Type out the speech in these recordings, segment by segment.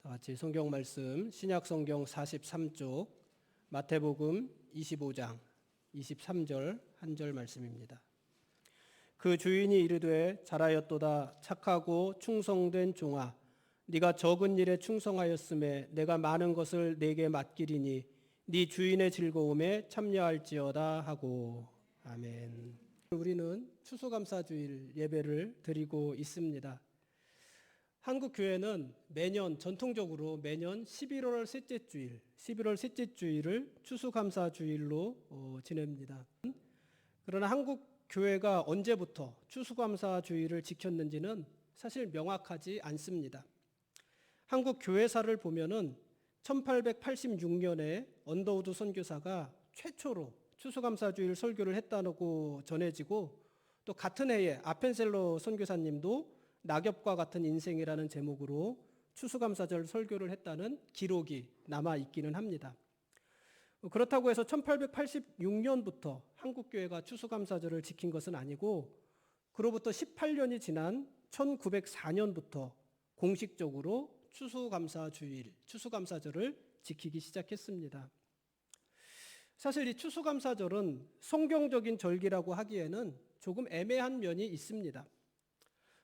다 같이 성경 말씀 신약 성경 43쪽 마태복음 25장 23절 한 절 말씀입니다. 그 주인이 이르되 잘하였도다 착하고 충성된 종아 네가 적은 일에 충성하였음에 내가 많은 것을 네게 맡기리니 네 주인의 즐거움에 참여할지어다 하고. 아멘. 우리는 추수감사주일 예배를 드리고 있습니다. 한국 교회는 매년 전통적으로 매년 11월 셋째 주일을 추수감사주일로 지냅니다. 그러나 한국 교회가 언제부터 추수감사주일을 지켰는지는 사실 명확하지 않습니다. 한국 교회사를 보면은 1886년에 언더우드 선교사가 최초로 추수감사주일 설교를 했다고 전해지고, 또 같은 해에 아펜셀러 선교사님도 낙엽과 같은 인생이라는 제목으로 추수감사절 설교를 했다는 기록이 남아 있기는 합니다. 그렇다고 해서 1886년부터 한국교회가 추수감사절을 지킨 것은 아니고, 그로부터 18년이 지난 1904년부터 공식적으로 추수감사절을 지키기 시작했습니다. 사실 이 추수감사절은 성경적인 절기라고 하기에는 조금 애매한 면이 있습니다.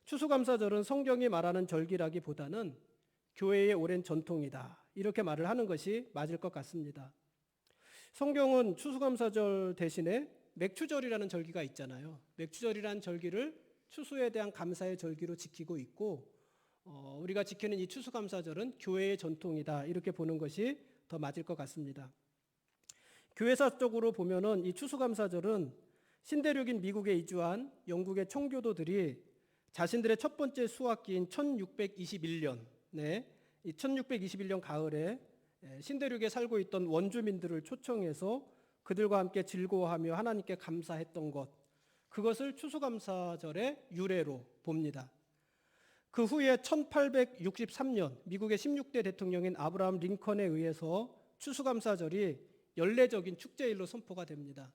추수감사절은 성경이 말하는 절기라기보다는 교회의 오랜 전통이다, 이렇게 말을 하는 것이 맞을 것 같습니다. 성경은 추수감사절 대신에 맥추절이라는 절기가 있잖아요. 맥추절이라는 절기를 추수에 대한 감사의 절기로 지키고 있고, 우리가 지키는 이 추수감사절은 교회의 전통이다, 이렇게 보는 것이 더 맞을 것 같습니다. 교회사적으로 보면은 이 추수감사절은 신대륙인 미국에 이주한 영국의 청교도들이 자신들의 첫 번째 수학기인 1621년에 이 1621년 가을에 신대륙에 살고 있던 원주민들을 초청해서 그들과 함께 즐거워하며 하나님께 감사했던 것, 그것을 추수감사절의 유래로 봅니다. 그 후에 1863년 미국의 16대 대통령인 아브라함 링컨에 의해서 추수감사절이 연례적인 축제일로 선포가 됩니다.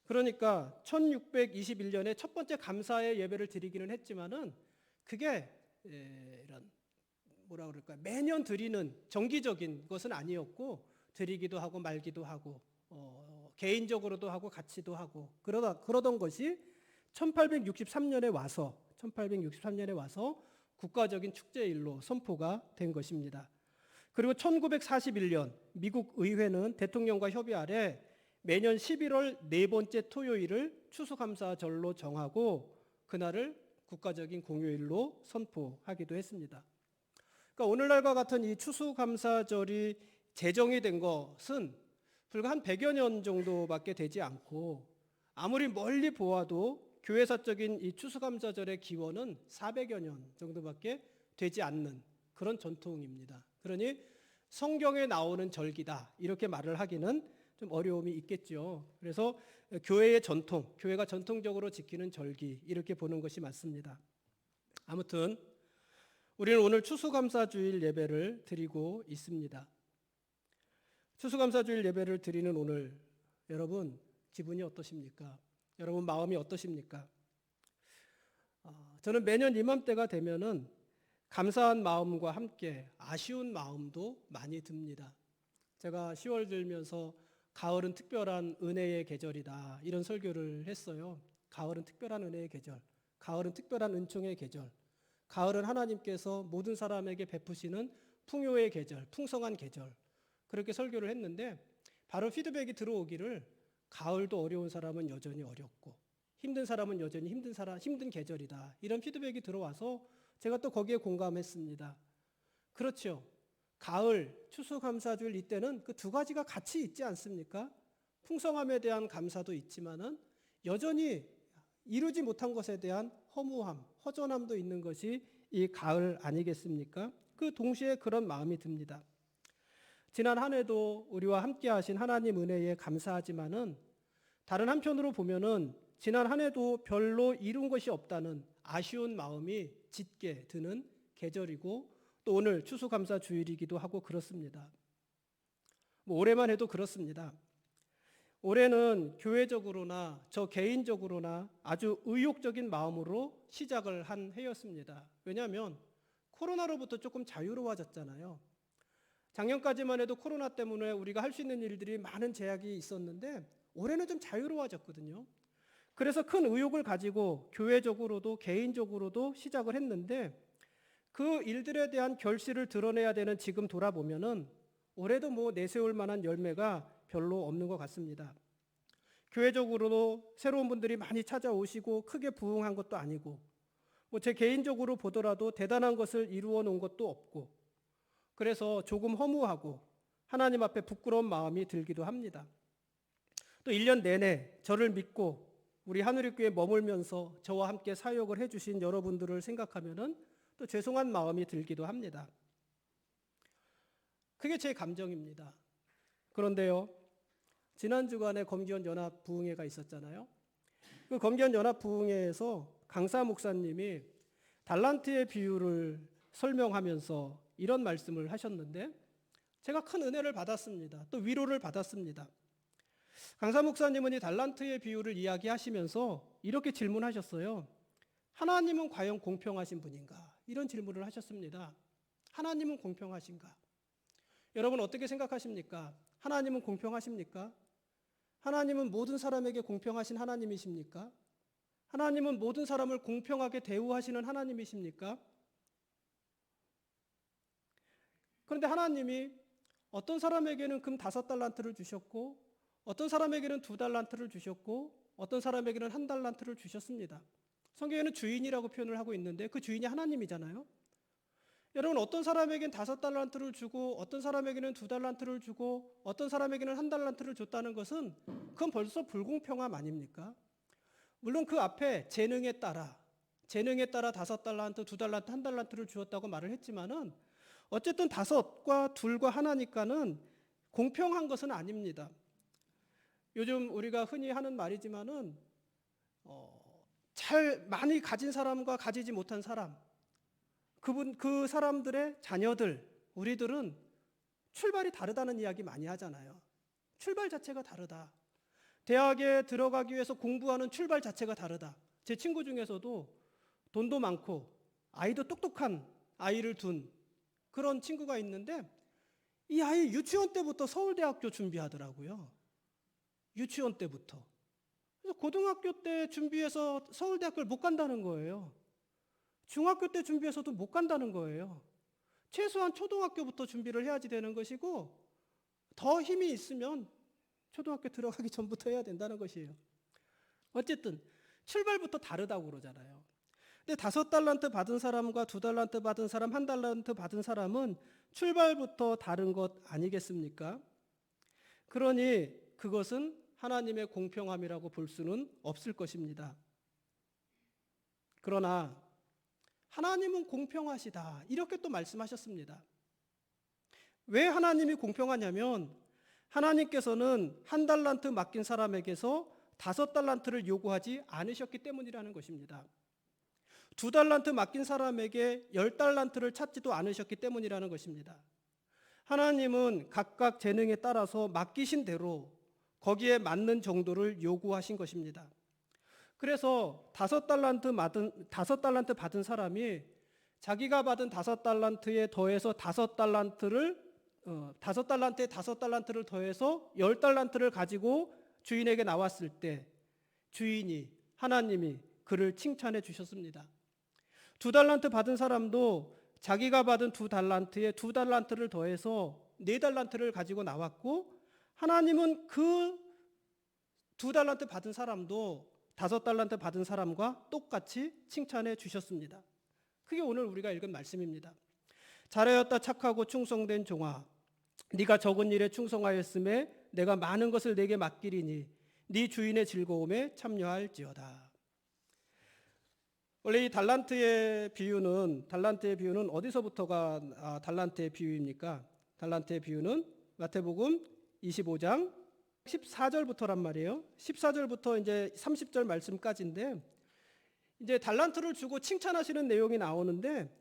그러니까 1621년에 첫 번째 감사의 예배를 드리기는 했지만은 그게 이런 뭐라 그럴까요? 매년 드리는 정기적인 것은 아니었고, 드리기도 하고 말기도 하고 개인적으로도 하고 같이도 하고 그러던 것이 1863년에 와서 국가적인 축제일로 선포가 된 것입니다. 그리고 1941년 미국 의회는 대통령과 협의 아래 매년 11월 네 번째 토요일을 추수감사절로 정하고 그날을 국가적인 공휴일로 선포하기도 했습니다. 그러니까 오늘날과 같은 이 추수감사절이 제정이 된 것은 불과 한 100여 년 정도밖에 되지 않고, 아무리 멀리 보아도 교회사적인 이 추수감사절의 기원은 400여 년 정도밖에 되지 않는 그런 전통입니다. 그러니 성경에 나오는 절기다, 이렇게 말을 하기는 좀 어려움이 있겠죠. 그래서 교회의 전통, 교회가 전통적으로 지키는 절기, 이렇게 보는 것이 맞습니다. 아무튼 우리는 오늘 추수감사주일 예배를 드리고 있습니다. 추수감사주일 예배를 드리는 오늘 여러분 기분이 어떠십니까? 여러분 마음이 어떠십니까? 저는 매년 이맘때가 되면은 감사한 마음과 함께 아쉬운 마음도 많이 듭니다. 제가 10월 들면서 가을은 특별한 은혜의 계절이다, 이런 설교를 했어요. 가을은 특별한 은혜의 계절, 가을은 특별한 은총의 계절, 가을은 하나님께서 모든 사람에게 베푸시는 풍요의 계절, 풍성한 계절, 그렇게 설교를 했는데 바로 피드백이 들어오기를 가을도 어려운 사람은 여전히 어렵고 힘든 사람은 여전히 힘든 계절이다, 이런 피드백이 들어와서 제가 또 거기에 공감했습니다. 그렇죠. 가을, 추수감사주일 이때는 그 두 가지가 같이 있지 않습니까? 풍성함에 대한 감사도 있지만은 여전히 이루지 못한 것에 대한 허무함, 허전함도 있는 것이 이 가을 아니겠습니까? 그 동시에 그런 마음이 듭니다. 지난 한 해도 우리와 함께 하신 하나님 은혜에 감사하지만은 다른 한편으로 보면은 지난 한 해도 별로 이룬 것이 없다는 아쉬운 마음이 짙게 드는 계절이고, 또 오늘 추수감사주일이기도 하고 그렇습니다. 올해만 해도 그렇습니다. 올해는 교회적으로나 저 개인적으로나 아주 의욕적인 마음으로 시작을 한 해였습니다. 왜냐하면 코로나로부터 조금 자유로워졌잖아요. 작년까지만 해도 코로나 때문에 우리가 할 수 있는 일들이 많은 제약이 있었는데 올해는 좀 자유로워졌거든요. 그래서 큰 의욕을 가지고 교회적으로도 개인적으로도 시작을 했는데 그 일들에 대한 결실을 드러내야 되는 지금 돌아보면은 올해도 뭐 내세울 만한 열매가 별로 없는 것 같습니다. 교회적으로도 새로운 분들이 많이 찾아오시고 크게 부흥한 것도 아니고 뭐 제 개인적으로 보더라도 대단한 것을 이루어 놓은 것도 없고 그래서 조금 허무하고 하나님 앞에 부끄러운 마음이 들기도 합니다. 또 1년 내내 저를 믿고 우리 하늘의교회에 머물면서 저와 함께 사역을 해주신 여러분들을 생각하면은 또 죄송한 마음이 들기도 합니다. 그게 제 감정입니다. 그런데요, 지난 주간에 검기원 연합 부흥회가 있었잖아요. 그 검기원 연합 부흥회에서 강사 목사님이 달란트의 비유를 설명하면서 이런 말씀을 하셨는데 제가 큰 은혜를 받았습니다. 또 위로를 받았습니다. 강사 목사님은 이 달란트의 비유를 이야기하시면서 이렇게 질문하셨어요. 하나님은 과연 공평하신 분인가? 이런 질문을 하셨습니다. 하나님은 공평하신가? 여러분 어떻게 생각하십니까? 하나님은 공평하십니까? 하나님은 모든 사람에게 공평하신 하나님이십니까? 하나님은 모든 사람을 공평하게 대우하시는 하나님이십니까? 그런데 하나님이 어떤 사람에게는 금 5달란트를 주셨고 어떤 사람에게는 2달란트를 주셨고 어떤 사람에게는 1달란트를 주셨습니다. 성경에는 주인이라고 표현을 하고 있는데 그 주인이 하나님이잖아요. 여러분 어떤 사람에게는 5달란트를 주고 어떤 사람에게는 2달란트를 주고 어떤 사람에게는 1달란트를 줬다는 것은 그건 벌써 불공평함 아닙니까? 물론 그 앞에 재능에 따라 5달란트, 2달란트, 1달란트를 주었다고 말을 했지만은 어쨌든 5과 2과 하나니까는 공평한 것은 아닙니다. 요즘 우리가 흔히 하는 말이지만은 잘 많이 가진 사람과 가지지 못한 사람, 그 사람들의 자녀들, 우리들은 출발이 다르다는 이야기 많이 하잖아요. 출발 자체가 다르다. 대학에 들어가기 위해서 공부하는 출발 자체가 다르다. 제 친구 중에서도 돈도 많고 아이도 똑똑한 아이를 둔 그런 친구가 있는데 이 아이 유치원 때부터 서울대학교 준비하더라고요. 유치원 때부터. 그래서 고등학교 때 준비해서 서울대학교를 못 간다는 거예요. 중학교 때 준비해서도 못 간다는 거예요. 최소한 초등학교부터 준비를 해야지 되는 것이고 더 힘이 있으면 초등학교 들어가기 전부터 해야 된다는 것이에요. 어쨌든 출발부터 다르다고 그러잖아요. 근데 5달란트 받은 사람과 2달란트 받은 사람, 1달란트 받은 사람은 출발부터 다른 것 아니겠습니까? 그러니 그것은 하나님의 공평함이라고 볼 수는 없을 것입니다. 그러나 하나님은 공평하시다 이렇게 또 말씀하셨습니다. 왜 하나님이 공평하냐면 하나님께서는 1달란트 맡긴 사람에게서 5달란트를 요구하지 않으셨기 때문이라는 것입니다. 2달란트 맡긴 사람에게 10달란트를 찾지도 않으셨기 때문이라는 것입니다. 하나님은 각각 재능에 따라서 맡기신 대로 거기에 맞는 정도를 요구하신 것입니다. 그래서 5달란트 받은 사람이 자기가 받은 5달란트에 더해서 5달란트에 5달란트를 더해서 10달란트를 가지고 주인에게 나왔을 때 주인이 하나님이 그를 칭찬해 주셨습니다. 2달란트 받은 사람도 자기가 받은 2달란트에 2달란트를 더해서 4달란트를 가지고 나왔고 하나님은 그 2달란트 받은 사람도 5달란트 받은 사람과 똑같이 칭찬해 주셨습니다. 그게 오늘 우리가 읽은 말씀입니다. 잘하였다 착하고 충성된 종아, 네가 적은 일에 충성하였음에 내가 많은 것을 네게 맡기리니 네 주인의 즐거움에 참여할지어다. 원래 이 달란트의 비유는 어디서부터가 달란트의 비유입니까? 달란트의 비유는 마태복음 25장 14절부터란 말이에요. 14절부터 이제 30절 말씀까지인데 이제 달란트를 주고 칭찬하시는 내용이 나오는데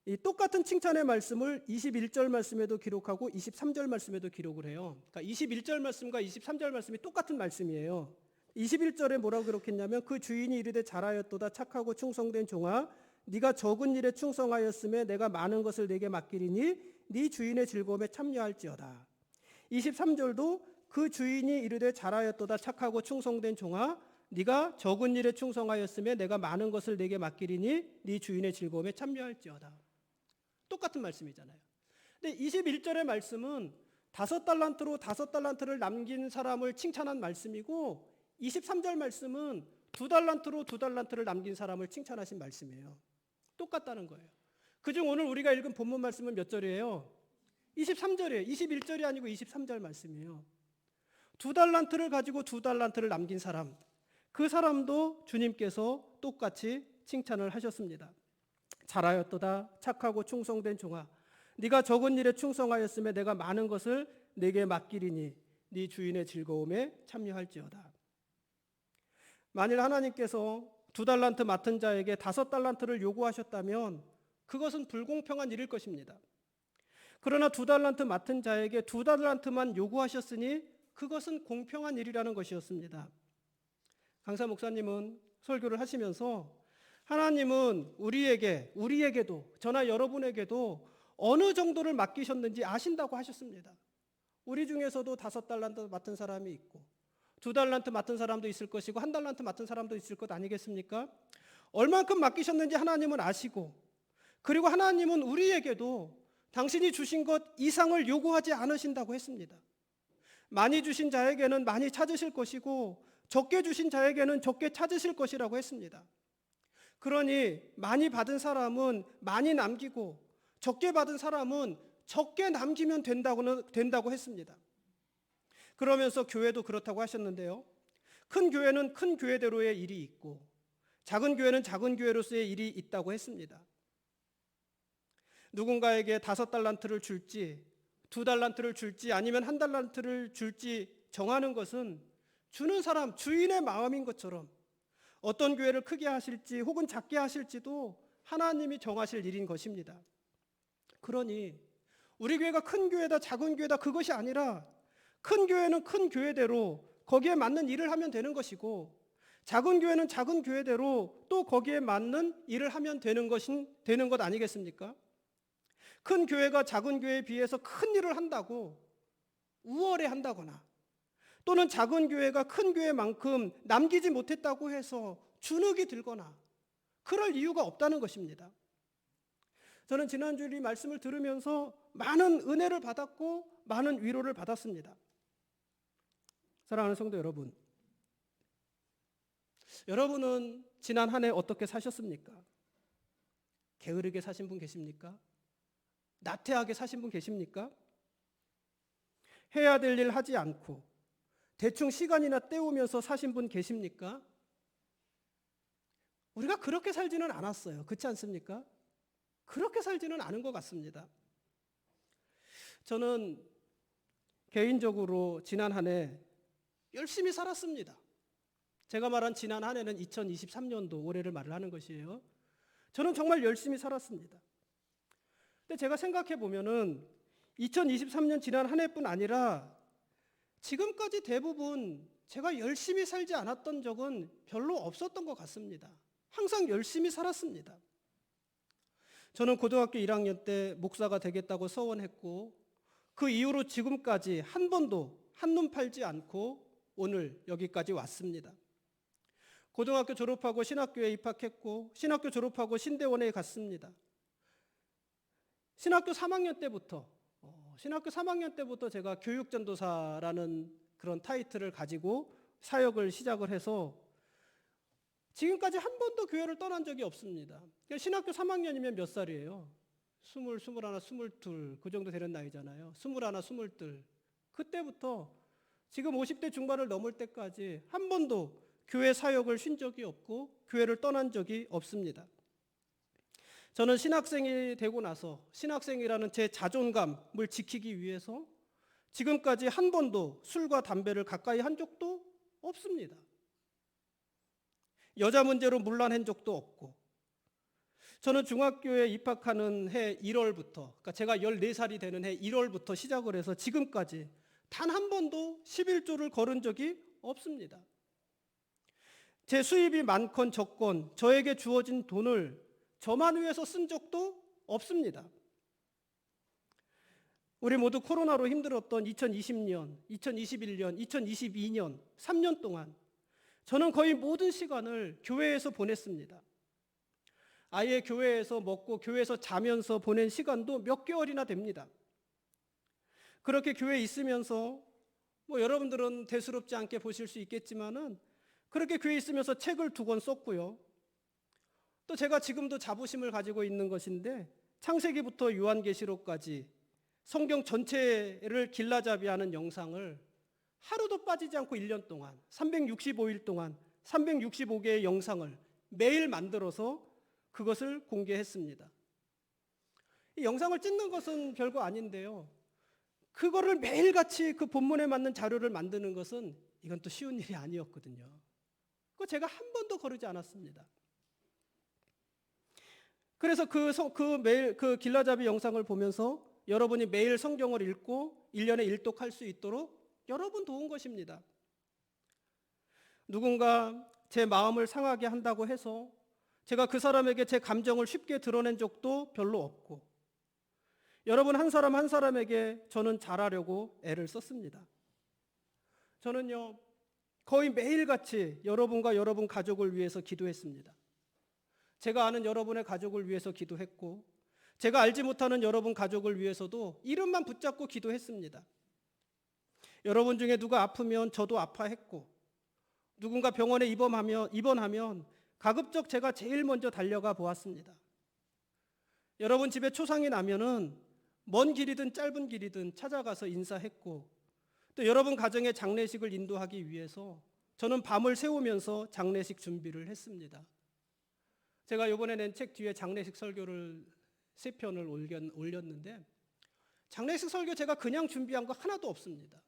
이 똑같은 칭찬의 말씀을 21절 말씀에도 기록하고 23절 말씀에도 기록을 해요. 그러니까 21절 말씀과 23절 말씀이 똑같은 말씀이에요. 21절에 뭐라고 기록했냐면 그 주인이 이르되 잘하였도다 착하고 충성된 종아 네가 적은 일에 충성하였음에 내가 많은 것을 네게 맡기리니 네 주인의 즐거움에 참여할지어다. 23절도 그 주인이 이르되 잘하였도다 착하고 충성된 종아 네가 적은 일에 충성하였으며 내가 많은 것을 내게 맡기리니 네 주인의 즐거움에 참여할지어다. 똑같은 말씀이잖아요. 근데 21절의 말씀은 5달란트로 5달란트를 남긴 사람을 칭찬한 말씀이고 23절 말씀은 2달란트로 2달란트를 남긴 사람을 칭찬하신 말씀이에요. 똑같다는 거예요. 그중 오늘 우리가 읽은 본문 말씀은 몇 절이에요? 23절이에요. 21절이 아니고 23절 말씀이에요. 2달란트를 가지고 2달란트를 남긴 사람, 그 사람도 주님께서 똑같이 칭찬을 하셨습니다. 잘하였도다 착하고 충성된 종아 네가 적은 일에 충성하였으며 내가 많은 것을 내게 맡기리니 네 주인의 즐거움에 참여할지어다. 만일 하나님께서 2달란트 맡은 자에게 5달란트를 요구하셨다면 그것은 불공평한 일일 것입니다. 그러나 2달란트 맡은 자에게 2달란트만 요구하셨으니 그것은 공평한 일이라는 것이었습니다. 강사 목사님은 설교를 하시면서 하나님은 우리에게도 저나 여러분에게도 어느 정도를 맡기셨는지 아신다고 하셨습니다. 우리 중에서도 5달란트 맡은 사람이 있고 2달란트 맡은 사람도 있을 것이고 1달란트 맡은 사람도 있을 것 아니겠습니까? 얼만큼 맡기셨는지 하나님은 아시고 그리고 하나님은 우리에게도 당신이 주신 것 이상을 요구하지 않으신다고 했습니다. 많이 주신 자에게는 많이 찾으실 것이고 적게 주신 자에게는 적게 찾으실 것이라고 했습니다. 그러니 많이 받은 사람은 많이 남기고 적게 받은 사람은 적게 남기면 된다고 했습니다. 그러면서 교회도 그렇다고 하셨는데요. 큰 교회는 큰 교회대로의 일이 있고 작은 교회는 작은 교회로서의 일이 있다고 했습니다. 누군가에게 5달란트를 줄지 2달란트를 줄지 아니면 1달란트를 줄지 정하는 것은 주는 사람 주인의 마음인 것처럼 어떤 교회를 크게 하실지 혹은 작게 하실지도 하나님이 정하실 일인 것입니다. 그러니 우리 교회가 큰 교회다 작은 교회다 그것이 아니라 큰 교회는 큰 교회대로 거기에 맞는 일을 하면 되는 것이고 작은 교회는 작은 교회대로 또 거기에 맞는 일을 하면 되는 것 아니겠습니까? 큰 교회가 작은 교회에 비해서 큰 일을 한다고 우월해한다거나 또는 작은 교회가 큰 교회만큼 남기지 못했다고 해서 주눅이 들거나 그럴 이유가 없다는 것입니다. 저는 지난주에 이 말씀을 들으면서 많은 은혜를 받았고 많은 위로를 받았습니다. 사랑하는 성도 여러분, 여러분은 지난 한 해 어떻게 사셨습니까? 게으르게 사신 분 계십니까? 나태하게 사신 분 계십니까? 해야 될 일 하지 않고 대충 시간이나 때우면서 사신 분 계십니까? 우리가 그렇게 살지는 않았어요. 그렇지 않습니까? 그렇게 살지는 않은 것 같습니다. 저는 개인적으로 지난 한 해 열심히 살았습니다. 제가 말한 지난 한 해는 2023년도 올해를 말을 하는 것이에요. 저는 정말 열심히 살았습니다. 근데 제가 생각해 보면은 2023년 지난 한 해뿐 아니라 지금까지 대부분 제가 열심히 살지 않았던 적은 별로 없었던 것 같습니다. 항상 열심히 살았습니다. 저는 고등학교 1학년 때 목사가 되겠다고 서원했고 그 이후로 지금까지 한 번도 한눈 팔지 않고 오늘 여기까지 왔습니다. 고등학교 졸업하고 신학교에 입학했고 신학교 졸업하고 신대원에 갔습니다. 신학교 3학년 때부터 제가 교육전도사라는 그런 타이틀을 가지고 사역을 시작을 해서 지금까지 한 번도 교회를 떠난 적이 없습니다. 신학교 3학년이면 몇 살이에요? 20, 21, 22, 그 정도 되는 나이잖아요. 21, 22. 그때부터 지금 50대 중반을 넘을 때까지 한 번도 교회 사역을 쉰 적이 없고 교회를 떠난 적이 없습니다. 저는 신학생이 되고 나서 신학생이라는 제 자존감을 지키기 위해서 지금까지 한 번도 술과 담배를 가까이 한 적도 없습니다. 여자 문제로 문란한 적도 없고 저는 중학교에 입학하는 해 1월부터 그러니까 제가 14살이 되는 해 1월부터 시작을 해서 지금까지 단 한 번도 11조를 걸은 적이 없습니다. 제 수입이 많건 적건 저에게 주어진 돈을 저만 위해서 쓴 적도 없습니다. 우리 모두 코로나로 힘들었던 2020년, 2021년, 2022년 3년 동안 저는 거의 모든 시간을 교회에서 보냈습니다. 아예 교회에서 먹고 교회에서 자면서 보낸 시간도 몇 개월이나 됩니다. 그렇게 교회에 있으면서 여러분들은 대수롭지 않게 보실 수 있겠지만은 그렇게 교회에 있으면서 책을 2권 썼고요. 또 제가 지금도 자부심을 가지고 있는 것인데 창세기부터 요한계시록까지 성경 전체를 길라잡이하는 영상을 하루도 빠지지 않고 1년 동안 365일 동안 365개의 영상을 매일 만들어서 그것을 공개했습니다. 이 영상을 찍는 것은 별거 아닌데요. 그거를 매일같이 그 본문에 맞는 자료를 만드는 것은 이건 또 쉬운 일이 아니었거든요. 그거 제가 한 번도 거르지 않았습니다. 그래서 매일 그 길라잡이 영상을 보면서 여러분이 매일 성경을 읽고 1년에 일독할 수 있도록 여러분 도운 것입니다. 누군가 제 마음을 상하게 한다고 해서 제가 그 사람에게 제 감정을 쉽게 드러낸 적도 별로 없고 여러분 한 사람 한 사람에게 저는 잘하려고 애를 썼습니다. 저는요 거의 매일같이 여러분과 여러분 가족을 위해서 기도했습니다. 제가 아는 여러분의 가족을 위해서 기도했고 제가 알지 못하는 여러분 가족을 위해서도 이름만 붙잡고 기도했습니다. 여러분 중에 누가 아프면 저도 아파했고 누군가 병원에 입원하면 가급적 제가 제일 먼저 달려가 보았습니다. 여러분 집에 초상이 나면은 먼 길이든 짧은 길이든 찾아가서 인사했고 또 여러분 가정의 장례식을 인도하기 위해서 저는 밤을 새우면서 장례식 준비를 했습니다. 제가 이번에 낸 책 뒤에 장례식 설교를 3편을 올렸는데 장례식 설교 제가 그냥 준비한 거 하나도 없습니다.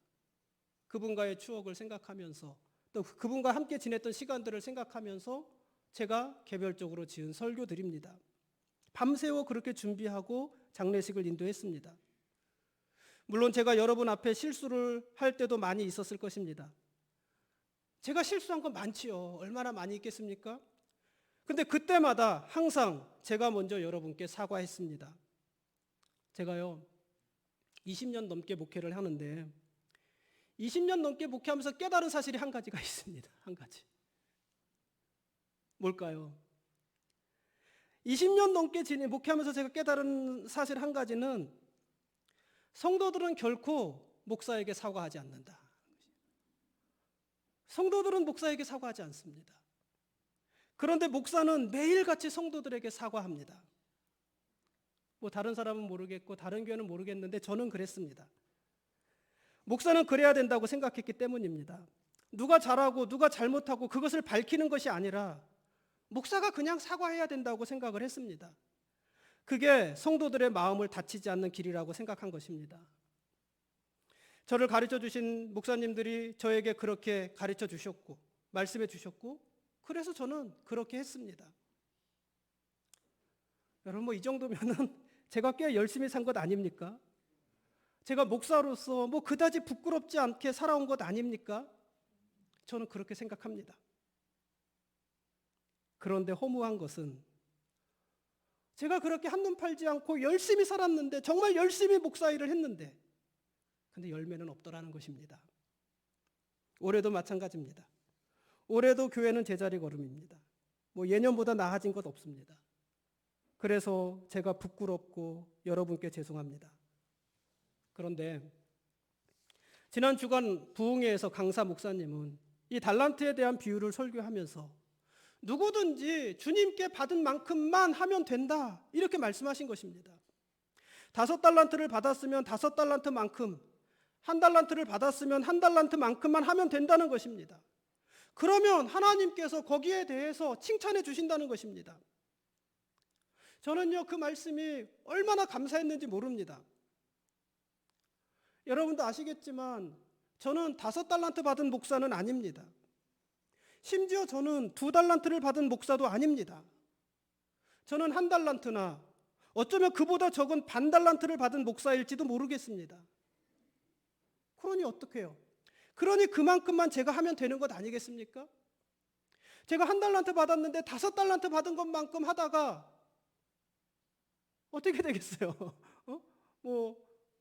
그분과의 추억을 생각하면서 또 그분과 함께 지냈던 시간들을 생각하면서 제가 개별적으로 지은 설교들입니다. 밤새워 그렇게 준비하고 장례식을 인도했습니다. 물론 제가 여러분 앞에 실수를 할 때도 많이 있었을 것입니다. 제가 실수한 건 많지요. 얼마나 많이 있겠습니까? 근데 그때마다 항상 제가 먼저 여러분께 사과했습니다. 제가요 20년 넘게 목회를 하는데 20년 넘게 목회하면서 깨달은 사실이 한 가지가 있습니다. 한 가지. 뭘까요? 20년 넘게 목회하면서 제가 깨달은 사실 한 가지는 성도들은 결코 목사에게 사과하지 않는다. 성도들은 목사에게 사과하지 않습니다. 그런데 목사는 매일같이 성도들에게 사과합니다. 다른 사람은 모르겠고 다른 교회는 모르겠는데 저는 그랬습니다. 목사는 그래야 된다고 생각했기 때문입니다. 누가 잘하고 누가 잘못하고 그것을 밝히는 것이 아니라 목사가 그냥 사과해야 된다고 생각을 했습니다. 그게 성도들의 마음을 다치지 않는 길이라고 생각한 것입니다. 저를 가르쳐 주신 목사님들이 저에게 그렇게 가르쳐 주셨고 말씀해 주셨고 그래서 저는 그렇게 했습니다. 여러분 이 정도면은 제가 꽤 열심히 산 것 아닙니까? 제가 목사로서 그다지 부끄럽지 않게 살아온 것 아닙니까? 저는 그렇게 생각합니다. 그런데 허무한 것은 제가 그렇게 한눈 팔지 않고 열심히 살았는데 정말 열심히 목사 일을 했는데 근데 열매는 없더라는 것입니다. 올해도 마찬가지입니다. 올해도 교회는 제자리 걸음입니다. 예년보다 나아진 것 없습니다. 그래서 제가 부끄럽고 여러분께 죄송합니다. 그런데 지난 주간 부흥회에서 강사 목사님은 이 달란트에 대한 비유를 설교하면서 누구든지 주님께 받은 만큼만 하면 된다 이렇게 말씀하신 것입니다. 5달란트를 받았으면 5달란트만큼 1달란트를 받았으면 1달란트만큼만 하면 된다는 것입니다. 그러면 하나님께서 거기에 대해서 칭찬해 주신다는 것입니다. 저는요 그 말씀이 얼마나 감사했는지 모릅니다. 여러분도 아시겠지만 저는 5달란트 받은 목사는 아닙니다. 심지어 저는 2달란트를 받은 목사도 아닙니다. 저는 1달란트나 어쩌면 그보다 적은 반달란트를 받은 목사일지도 모르겠습니다. 그러니 어떡해요? 그러니 그만큼만 제가 하면 되는 것 아니겠습니까? 제가 1달란트 받았는데 5달란트 받은 것만큼 하다가 어떻게 되겠어요?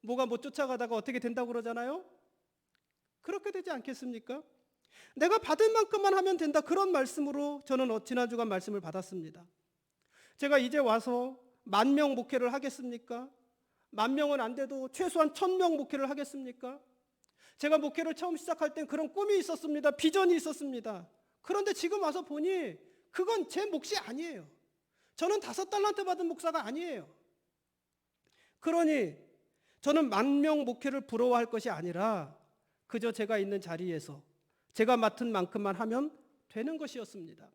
뭐가 못 쫓아가다가 어떻게 된다고 그러잖아요. 그렇게 되지 않겠습니까? 내가 받을 만큼만 하면 된다, 그런 말씀으로 저는 지난 주간 말씀을 받았습니다. 제가 이제 와서 10,000명 목회를 하겠습니까? 10,000명은 안 돼도 최소한 1,000명 목회를 하겠습니까? 제가 목회를 처음 시작할 땐 그런 꿈이 있었습니다. 비전이 있었습니다. 그런데 지금 와서 보니 그건 제 몫이 아니에요. 저는 5달란트 받은 목사가 아니에요. 그러니 저는 10,000명 목회를 부러워할 것이 아니라 그저 제가 있는 자리에서 제가 맡은 만큼만 하면 되는 것이었습니다.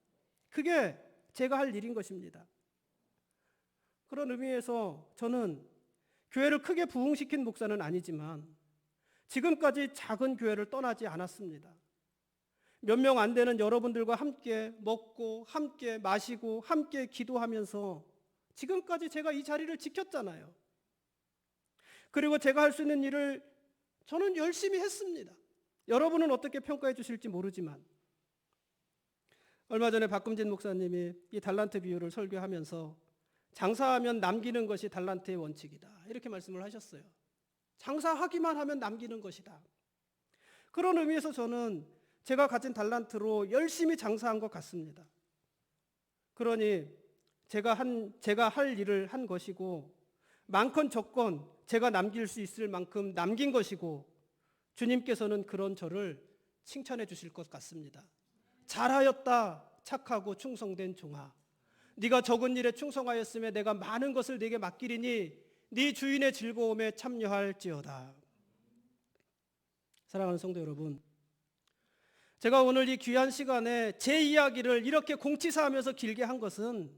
그게 제가 할 일인 것입니다. 그런 의미에서 저는 교회를 크게 부흥시킨 목사는 아니지만 지금까지 작은 교회를 떠나지 않았습니다. 몇 명 안 되는 여러분들과 함께 먹고 함께 마시고 함께 기도하면서 지금까지 제가 이 자리를 지켰잖아요. 그리고 제가 할 수 있는 일을 저는 열심히 했습니다. 여러분은 어떻게 평가해 주실지 모르지만 얼마 전에 박금진 목사님이 이 달란트 비유를 설교하면서 장사하면 남기는 것이 달란트의 원칙이다, 이렇게 말씀을 하셨어요. 장사하기만 하면 남기는 것이다. 그런 의미에서 저는 제가 가진 달란트로 열심히 장사한 것 같습니다. 그러니 제가 할 일을 한 것이고 많건 적건 제가 남길 수 있을 만큼 남긴 것이고 주님께서는 그런 저를 칭찬해 주실 것 같습니다. 잘하였다 착하고 충성된 종아, 네가 적은 일에 충성하였으며 내가 많은 것을 네게 맡기리니 네 주인의 즐거움에 참여할지어다. 사랑하는 성도 여러분, 제가 오늘 이 귀한 시간에 제 이야기를 이렇게 공치사하면서 길게 한 것은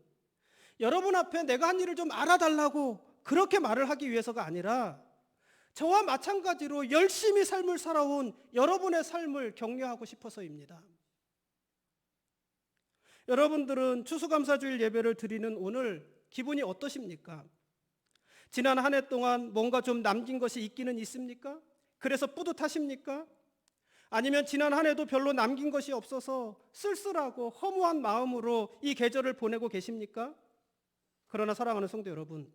여러분 앞에 내가 한 일을 좀 알아달라고 그렇게 말을 하기 위해서가 아니라 저와 마찬가지로 열심히 삶을 살아온 여러분의 삶을 격려하고 싶어서입니다. 여러분들은 추수감사주일 예배를 드리는 오늘 기분이 어떠십니까? 지난 한 해 동안 뭔가 좀 남긴 것이 있기는 있습니까? 그래서 뿌듯하십니까? 아니면 지난 한 해도 별로 남긴 것이 없어서 쓸쓸하고 허무한 마음으로 이 계절을 보내고 계십니까? 그러나 사랑하는 성도 여러분,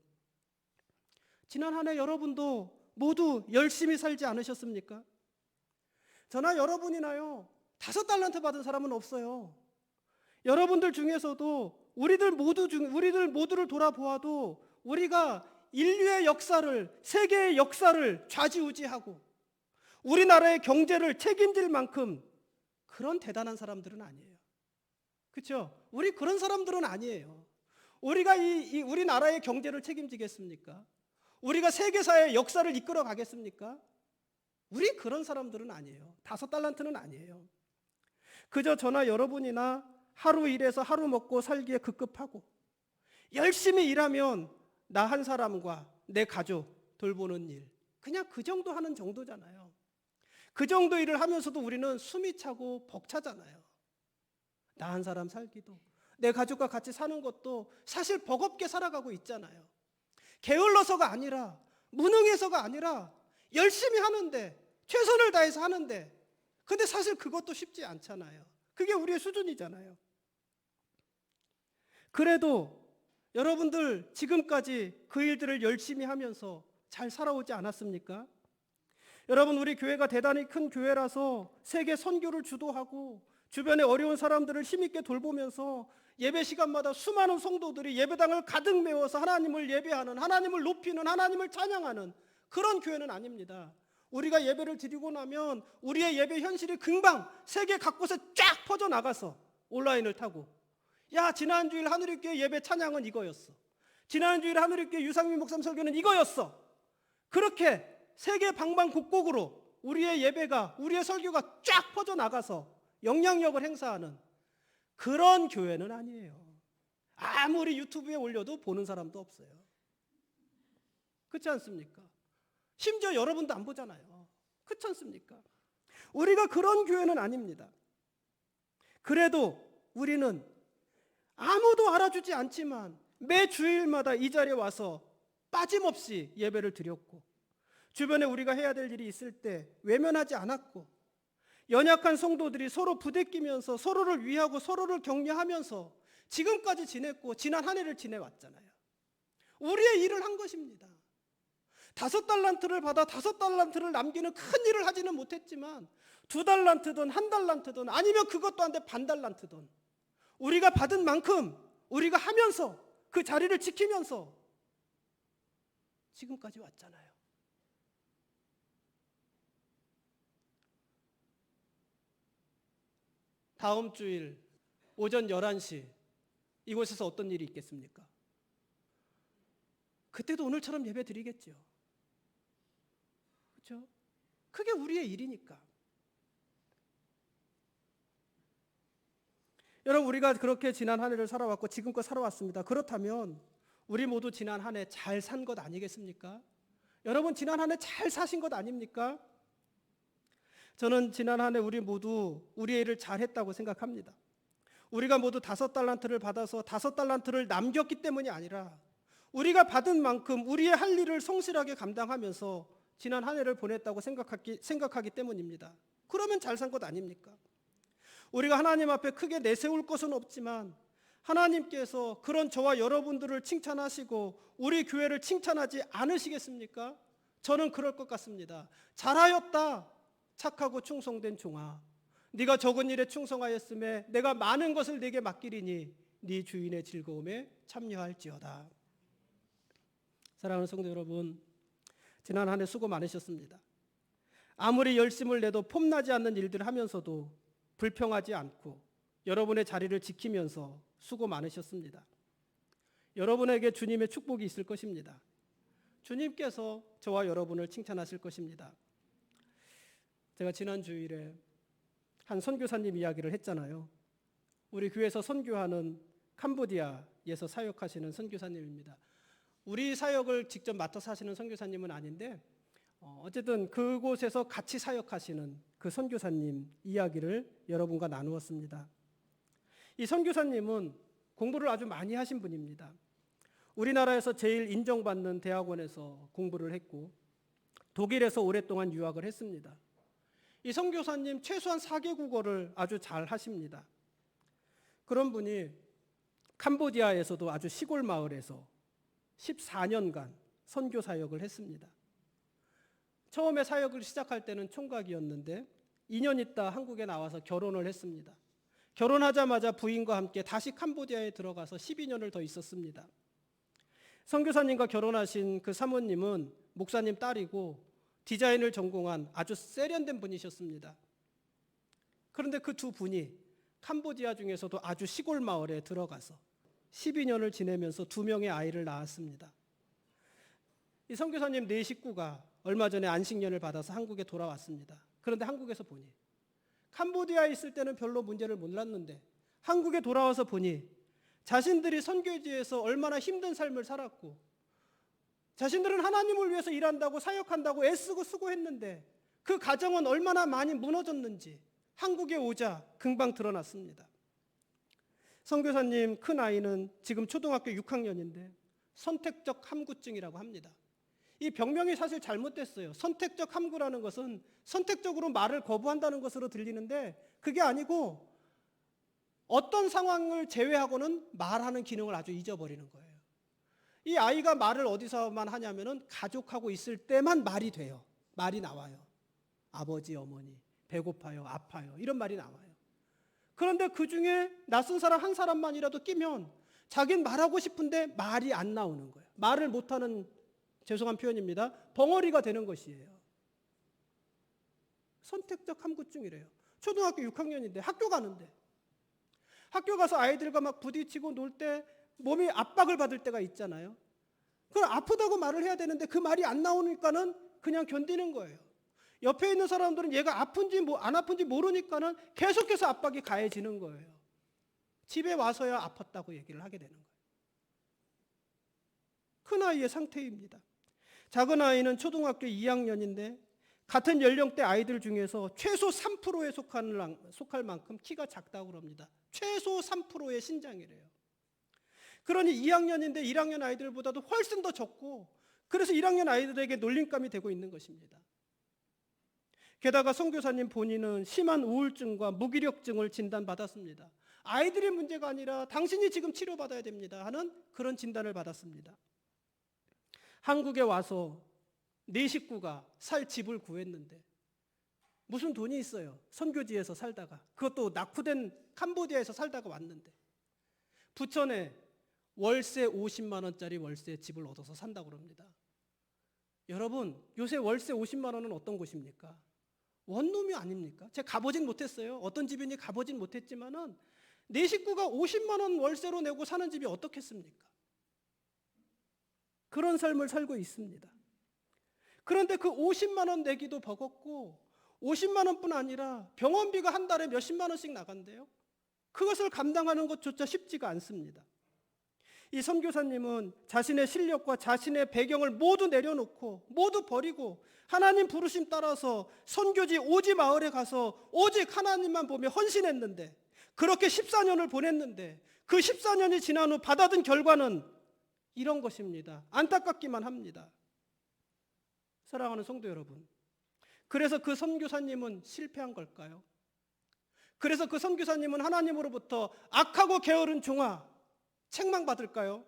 지난 한 해 여러분도 모두 열심히 살지 않으셨습니까? 저나 여러분이나요, 5달란트 받은 사람은 없어요. 여러분들 중에서도 우리들 모두를 돌아보아도 우리가 인류의 역사를, 세계의 역사를 좌지우지하고 우리나라의 경제를 책임질 만큼 그런 대단한 사람들은 아니에요. 그렇죠? 우리 그런 사람들은 아니에요. 우리가 우리나라의 경제를 책임지겠습니까? 우리가 세계사의 역사를 이끌어 가겠습니까? 우리 그런 사람들은 아니에요. 5달란트는 아니에요. 그저 저나 여러분이나 하루 일해서 하루 먹고 살기에 급급하고 열심히 일하면 나 한 사람과 내 가족 돌보는 일, 그냥 그 정도 하는 정도잖아요. 그 정도 일을 하면서도 우리는 숨이 차고 벅차잖아요. 나 한 사람 살기도, 내 가족과 같이 사는 것도 사실 버겁게 살아가고 있잖아요. 게을러서가 아니라, 무능해서가 아니라 열심히 하는데, 최선을 다해서 하는데, 근데 사실 그것도 쉽지 않잖아요. 그게 우리의 수준이잖아요. 그래도 여러분들 지금까지 그 일들을 열심히 하면서 잘 살아오지 않았습니까? 여러분, 우리 교회가 대단히 큰 교회라서 세계 선교를 주도하고 주변의 어려운 사람들을 힘있게 돌보면서 예배 시간마다 수많은 성도들이 예배당을 가득 메워서 하나님을 예배하는, 하나님을 높이는, 하나님을 찬양하는 그런 교회는 아닙니다. 우리가 예배를 드리고 나면 우리의 예배 현실이 금방 세계 각곳에 쫙 퍼져나가서 온라인을 타고, 야, 지난주일 하늘의교회 예배 찬양은 이거였어, 지난주일 하늘의교회 유상민 목사님 설교는 이거였어, 그렇게 세계 방방곡곡으로 우리의 예배가, 우리의 설교가 쫙 퍼져나가서 영향력을 행사하는 그런 교회는 아니에요. 아무리 유튜브에 올려도 보는 사람도 없어요. 그렇지 않습니까? 심지어 여러분도 안 보잖아요. 그렇지 않습니까? 우리가 그런 교회는 아닙니다. 그래도 우리는 아무도 알아주지 않지만 매 주일마다 이 자리에 와서 빠짐없이 예배를 드렸고, 주변에 우리가 해야 될 일이 있을 때 외면하지 않았고, 연약한 성도들이 서로 부대끼면서 서로를 위하고 서로를 격려하면서 지금까지 지냈고 지난 한 해를 지내왔잖아요. 우리의 일을 한 것입니다. 5달란트를 받아 5달란트를 남기는 큰 일을 하지는 못했지만 2달란트든 1달란트든 아니면 그것도 안 돼 반달란트든 우리가 받은 만큼 우리가 하면서 그 자리를 지키면서 지금까지 왔잖아요. 다음 주일 오전 11시 이곳에서 어떤 일이 있겠습니까? 그때도 오늘처럼 예배 드리겠죠. 그렇죠? 그게 우리의 일이니까. 여러분, 우리가 그렇게 지난 한 해를 살아왔고 지금껏 살아왔습니다. 그렇다면 우리 모두 지난 한 해 잘 산 것 아니겠습니까? 여러분, 지난 한 해 잘 사신 것 아닙니까? 저는 지난 한 해 우리 모두 우리의 일을 잘했다고 생각합니다. 우리가 모두 5달란트를 받아서 5달란트를 남겼기 때문이 아니라 우리가 받은 만큼 우리의 할 일을 성실하게 감당하면서 지난 한 해를 보냈다고 생각하기 때문입니다. 그러면 잘 산 것 아닙니까? 우리가 하나님 앞에 크게 내세울 것은 없지만 하나님께서 그런 저와 여러분들을 칭찬하시고 우리 교회를 칭찬하지 않으시겠습니까? 저는 그럴 것 같습니다. 잘하였다, 착하고 충성된 종아. 네가 적은 일에 충성하였음에 내가 많은 것을 네게 맡기리니 네 주인의 즐거움에 참여할지어다. 사랑하는 성도 여러분, 지난 한 해 수고 많으셨습니다. 아무리 열심을 내도 폼나지 않는 일들을 하면서도 불평하지 않고 여러분의 자리를 지키면서 수고 많으셨습니다. 여러분에게 주님의 축복이 있을 것입니다. 주님께서 저와 여러분을 칭찬하실 것입니다. 제가 지난 주일에 한 선교사님 이야기를 했잖아요. 우리 교회에서 선교하는 캄보디아에서 사역하시는 선교사님입니다. 우리 사역을 직접 맡아서 하시는 선교사님은 아닌데 어쨌든 그곳에서 같이 사역하시는 그 선교사님 이야기를 여러분과 나누었습니다. 이 선교사님은 공부를 아주 많이 하신 분입니다. 우리나라에서 제일 인정받는 대학원에서 공부를 했고 독일에서 오랫동안 유학을 했습니다. 이 선교사님 최소한 4개국어를 아주 잘 하십니다. 그런 분이 캄보디아에서도 아주 시골 마을에서 14년간 선교 사역을 했습니다. 처음에 사역을 시작할 때는 총각이었는데 2년 있다 한국에 나와서 결혼을 했습니다. 결혼하자마자 부인과 함께 다시 캄보디아에 들어가서 12년을 더 있었습니다. 선교사님과 결혼하신 그 사모님은 목사님 딸이고 디자인을 전공한 아주 세련된 분이셨습니다. 그런데 그 두 분이 캄보디아 중에서도 아주 시골 마을에 들어가서 12년을 지내면서 2명의 아이를 낳았습니다. 이 선교사님 네 식구가 얼마 전에 안식년을 받아서 한국에 돌아왔습니다. 그런데 한국에서 보니 캄보디아에 있을 때는 별로 문제를 몰랐는데 한국에 돌아와서 보니 자신들이 선교지에서 얼마나 힘든 삶을 살았고 자신들은 하나님을 위해서 일한다고 사역한다고 애쓰고 수고했는데 그 가정은 얼마나 많이 무너졌는지 한국에 오자 금방 드러났습니다. 선교사님 큰 아이는 지금 초등학교 6학년인데 선택적 함구증이라고 합니다. 이 병명이 사실 잘못됐어요. 선택적 함구라는 것은 선택적으로 말을 거부한다는 것으로 들리는데 그게 아니고 어떤 상황을 제외하고는 말하는 기능을 아주 잊어버리는 거예요. 이 아이가 말을 어디서만 하냐면은 가족하고 있을 때만 말이 돼요. 말이 나와요. 아버지, 어머니, 배고파요, 아파요. 이런 말이 나와요. 그런데 그 중에 낯선 사람 한 사람만이라도 끼면 자기는 말하고 싶은데 말이 안 나오는 거예요. 말을 못하는, 죄송한 표현입니다, 벙어리가 되는 것이에요. 선택적 함구증이래요. 초등학교 6학년인데 학교 가는데 학교 가서 아이들과 막 부딪히고 놀 때 몸이 압박을 받을 때가 있잖아요. 그럼 아프다고 말을 해야 되는데 그 말이 안 나오니까는 그냥 견디는 거예요. 옆에 있는 사람들은 얘가 아픈지 안 아픈지 모르니까는 계속해서 압박이 가해지는 거예요. 집에 와서야 아팠다고 얘기를 하게 되는 거예요. 큰아이의 상태입니다. 작은 아이는 초등학교 2학년인데 같은 연령대 아이들 중에서 최소 3%에 속할 만큼 키가 작다고 합니다. 최소 3%의 신장이래요. 그러니 2학년인데 1학년 아이들보다도 훨씬 더 적고 그래서 1학년 아이들에게 놀림감이 되고 있는 것입니다. 게다가 선교사님 본인은 심한 우울증과 무기력증을 진단받았습니다. 아이들의 문제가 아니라 당신이 지금 치료받아야 됩니다 하는 그런 진단을 받았습니다. 한국에 와서 네 식구가 살 집을 구했는데 무슨 돈이 있어요. 선교지에서 살다가, 그것도 낙후된 캄보디아에서 살다가 왔는데 부천에 월세 50만 원짜리 월세 집을 얻어서 산다고 그럽니다. 여러분, 요새 월세 50만 원은 어떤 곳입니까? 원룸이 아닙니까? 제가 가보진 못했어요. 어떤 집인지 가보진 못했지만은 네 식구가 50만 원 월세로 내고 사는 집이 어떻겠습니까? 그런 삶을 살고 있습니다. 그런데 그 50만 원 내기도 버겁고 50만 원뿐 아니라 병원비가 한 달에 몇십만 원씩 나간대요. 그것을 감당하는 것조차 쉽지가 않습니다. 이 선교사님은 자신의 실력과 자신의 배경을 모두 내려놓고 모두 버리고 하나님 부르심 따라서 선교지 오지 마을에 가서 오직 하나님만 보며 헌신했는데, 그렇게 14년을 보냈는데 그 14년이 지난 후 받아든 결과는 이런 것입니다. 안타깝기만 합니다. 사랑하는 성도 여러분, 그래서 그 선교사님은 실패한 걸까요? 그래서 그 선교사님은 하나님으로부터 악하고 게으른 종아, 책망받을까요?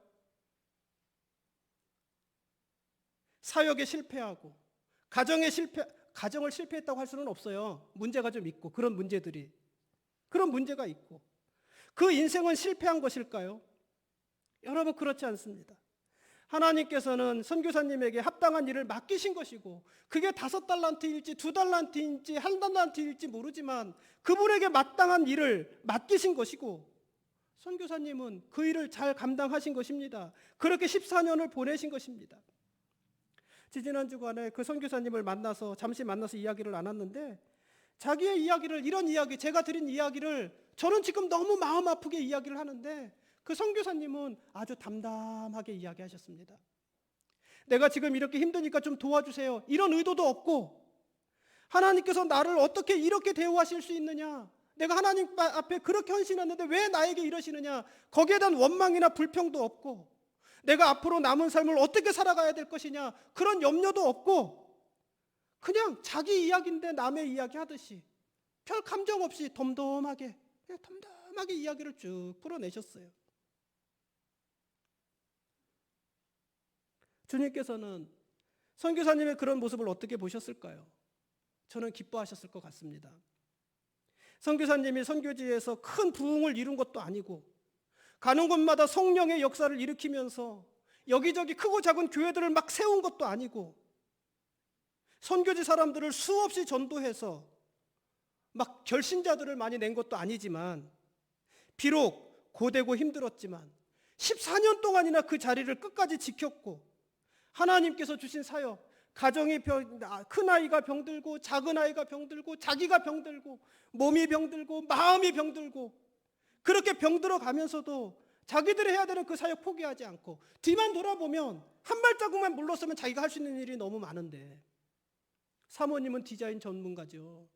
사역에 실패하고 가정을 실패했다고 할 수는 없어요. 문제가 좀 있고, 그런 문제가 있고, 그 인생은 실패한 것일까요? 여러분, 그렇지 않습니다. 하나님께서는 선교사님에게 합당한 일을 맡기신 것이고, 그게 5달란트일지 2달란트일지 1달란트일지 모르지만 그분에게 마땅한 일을 맡기신 것이고, 선교사님은 그 일을 잘 감당하신 것입니다. 그렇게 14년을 보내신 것입니다. 지지난 주간에 그 선교사님을 잠시 만나서 이야기를 나눴는데, 자기의 이야기를, 이런 이야기, 제가 드린 이야기를 저는 지금 너무 마음 아프게 이야기를 하는데 그 선교사님은 아주 담담하게 이야기하셨습니다. 내가 지금 이렇게 힘드니까 좀 도와주세요, 이런 의도도 없고, 하나님께서 나를 어떻게 이렇게 대우하실 수 있느냐, 내가 하나님 앞에 그렇게 헌신했는데 왜 나에게 이러시느냐, 거기에 대한 원망이나 불평도 없고, 내가 앞으로 남은 삶을 어떻게 살아가야 될 것이냐, 그런 염려도 없고, 그냥 자기 이야기인데 남의 이야기 하듯이 별 감정 없이 덤덤하게 이야기를 쭉 풀어내셨어요. 주님께서는 선교사님의 그런 모습을 어떻게 보셨을까요? 저는 기뻐하셨을 것 같습니다. 선교사님이 선교지에서 큰 부흥을 이룬 것도 아니고, 가는 곳마다 성령의 역사를 일으키면서 여기저기 크고 작은 교회들을 막 세운 것도 아니고, 선교지 사람들을 수없이 전도해서 막 결신자들을 많이 낸 것도 아니지만, 비록 고되고 힘들었지만 14년 동안이나 그 자리를 끝까지 지켰고, 하나님께서 주신 사역, 가정이 큰 아이가 병들고 작은 아이가 병들고 자기가 병들고 몸이 병들고 마음이 병들고, 그렇게 병들어 가면서도 자기들이 해야 되는 그 사역 포기하지 않고, 뒤만 돌아보면 한 발자국만 물러서면 자기가 할 수 있는 일이 너무 많은데, 사모님은 디자인 전문가죠.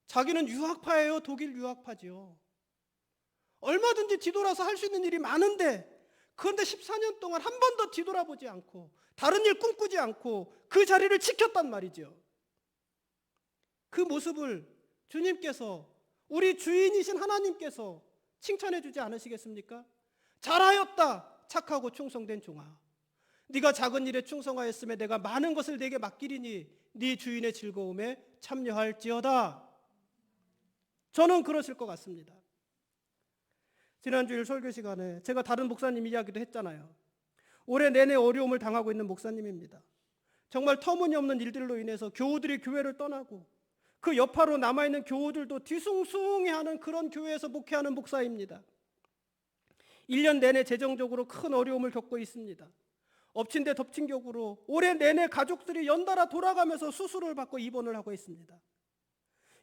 자기는 유학파예요. 독일 유학파죠. 얼마든지 뒤돌아서 할 수 있는 일이 많은데, 그런데 14년 동안 한 번도 뒤돌아보지 않고 다른 일 꿈꾸지 않고 그 자리를 지켰단 말이죠. 그 모습을 주님께서, 우리 주인이신 하나님께서 칭찬해 주지 않으시겠습니까? 잘하였다, 착하고 충성된 종아. 네가 작은 일에 충성하였으면 내가 많은 것을 네게 맡기리니 네 주인의 즐거움에 참여할지어다. 저는 그러실 것 같습니다. 지난주일 설교 시간에 제가 다른 목사님 이야기도 했잖아요. 올해 내내 어려움을 당하고 있는 목사님입니다. 정말 터무니없는 일들로 인해서 교우들이 교회를 떠나고 그 여파로 남아있는 교우들도 뒤숭숭해하는 그런 교회에서 목회하는 목사입니다. 1년 내내 재정적으로 큰 어려움을 겪고 있습니다. 엎친 데 덮친 격으로 올해 내내 가족들이 연달아 돌아가면서 수술을 받고 입원을 하고 있습니다.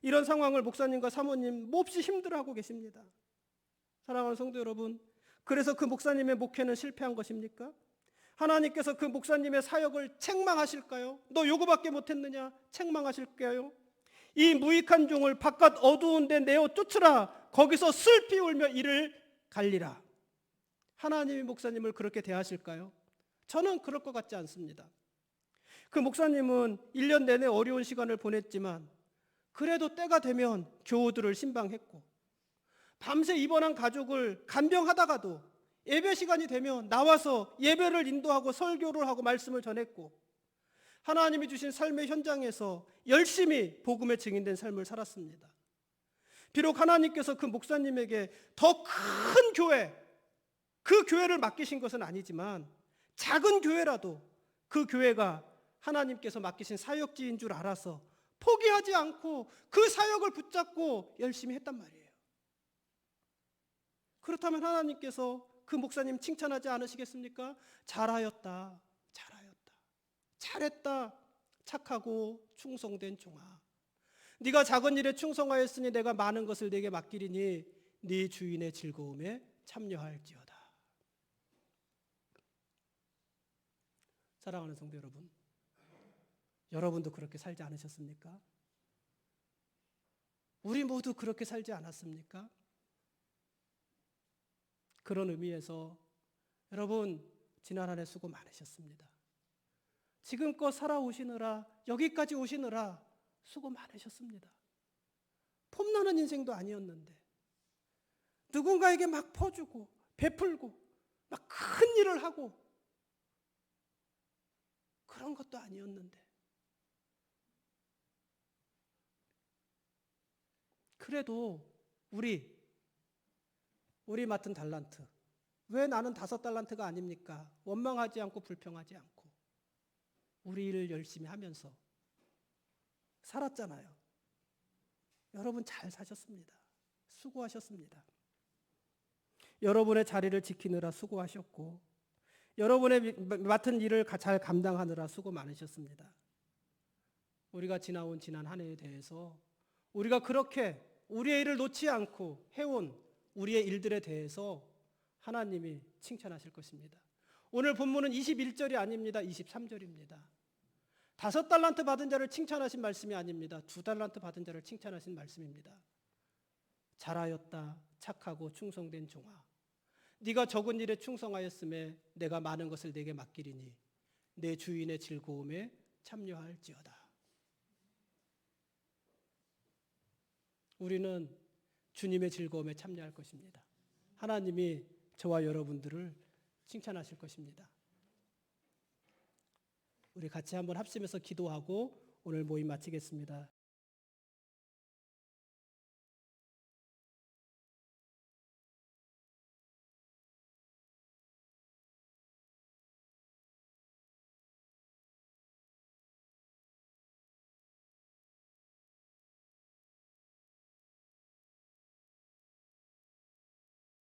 이런 상황을 목사님과 사모님 몹시 힘들어하고 계십니다. 사랑하는 성도 여러분, 그래서 그 목사님의 목회는 실패한 것입니까? 하나님께서 그 목사님의 사역을 책망하실까요? 너 요거밖에 못했느냐? 책망하실까요? 이 무익한 종을 바깥 어두운 데 내어 쫓으라. 거기서 슬피 울며 이를 갈리라. 하나님이 목사님을 그렇게 대하실까요? 저는 그럴 것 같지 않습니다. 그 목사님은 1년 내내 어려운 시간을 보냈지만 그래도 때가 되면 교우들을 신방했고, 밤새 입원한 가족을 간병하다가도 예배 시간이 되면 나와서 예배를 인도하고 설교를 하고 말씀을 전했고, 하나님이 주신 삶의 현장에서 열심히 복음의 증인된 삶을 살았습니다. 비록 하나님께서 그 목사님에게 더 큰 교회, 그 교회를 맡기신 것은 아니지만 작은 교회라도 그 교회가 하나님께서 맡기신 사역지인 줄 알아서 포기하지 않고 그 사역을 붙잡고 열심히 했단 말이에요. 그렇다면 하나님께서 그 목사님 칭찬하지 않으시겠습니까? 잘하였다, 잘하였다, 잘했다, 착하고 충성된 종아. 네가 작은 일에 충성하였으니 내가 많은 것을 네게 맡기리니 네 주인의 즐거움에 참여할지어다. 사랑하는 성도 여러분, 여러분도 그렇게 살지 않으셨습니까? 우리 모두 그렇게 살지 않았습니까? 그런 의미에서 여러분 지난 한 해 수고 많으셨습니다. 지금껏 살아오시느라, 여기까지 오시느라 수고 많으셨습니다. 폼나는 인생도 아니었는데 누군가에게 막 퍼주고 베풀고 막 큰 일을 하고 그런 것도 아니었는데 그래도 우리 맡은 달란트, 왜 나는 5달란트가 아닙니까? 원망하지 않고 불평하지 않고 우리 일을 열심히 하면서 살았잖아요. 여러분 잘 사셨습니다. 수고하셨습니다. 여러분의 자리를 지키느라 수고하셨고 여러분의 맡은 일을 잘 감당하느라 수고 많으셨습니다. 우리가 지나온 지난 한 해에 대해서 우리가 그렇게 우리의 일을 놓지 않고 해온 우리의 일들에 대해서 하나님이 칭찬하실 것입니다. 오늘 본문은 21절이 아닙니다. 23절입니다. 5달란트 받은 자를 칭찬하신 말씀이 아닙니다. 2달란트 받은 자를 칭찬하신 말씀입니다. 잘하였다, 착하고 충성된 종아. 네가 적은 일에 충성하였음에 내가 많은 것을 네게 맡기리니 내 주인의 즐거움에 참여할지어다. 우리는 주님의 즐거움에 참여할 것입니다. 하나님이 저와 여러분들을 칭찬하실 것입니다. 우리 같이 한번 합심해서 기도하고 오늘 모임 마치겠습니다.